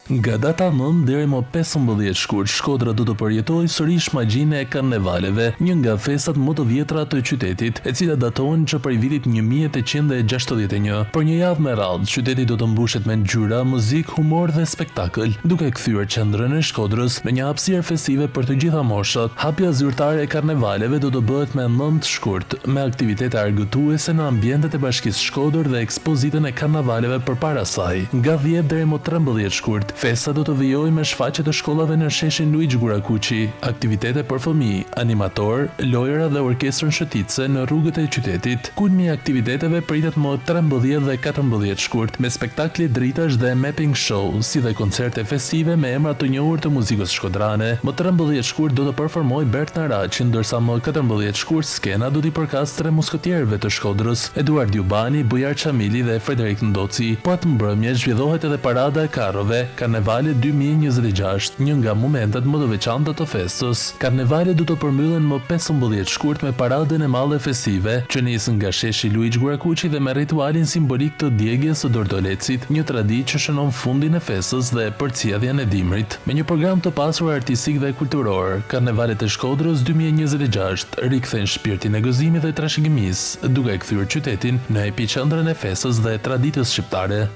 Nga data 9 deri më 15 shkurt, Shkodra do të përjetojë sërish magjinë e karnevaleve, një nga festat më të vjetra të qytetit, e cila datohen që prej vitit 1861. Për një javë me radhë, qyteti do të mbushet me ngjyra, muzikë, humor dhe spektakël, duke kthyer qendrën e Shkodrës me një hapësirë festive për të gjitha moshat. Hapja zyrtare e karnevaleve do të bëhet me 9 shkurt, me aktivitete argëtuese në ambientet e Bashkisë Shkodër dhe ekspozitën e karnevaleve përpara saj. Nga 10 deri më 13 shkurt, festa do të vijojë me shfaqje të shkollave në sheshin Luigi Gurakuqi, aktivitete për fëmijë, animator, lojëra dhe orkestrën shëtitëse në rrugët e qytetit. Kulmi i aktiviteteve pritet më 13 dhe 14 shkurt, me spektakle dritash dhe mapping show, si dhe koncerte festive me emra të njohur të muzikës shkodrane. Më 13 shkurt do të performojë Bert Naraçi, ndërsa më 14 shkurt skena do t'i përkas tre musketierëve të Shkodrës, Eduard Jubani, Bujar Çamili dhe Frederik Ndoci. Po atë mbrëmje zhvillohet edhe parada e karrove, Karnevali 2026, një nga momentet më të veçanta të festës. Karnevali do të përmbyllen më 15 shkurt me paradën e madhe festive, që nis nga sheshi Luigi Gurakuqi dhe me ritualin simbolik të djegjes së dordolecit, një traditë që shënon fundin e festës dhe përcjelljen e dimrit. Me një program të pasur artistik dhe kulturor, Karnevalet e Shkodrës 2026 rikthejnë shpirtin e gëzimit dhe trashëgimisë, duke kthyer qytetin në epicendrën e festës dhe traditës shqiptare.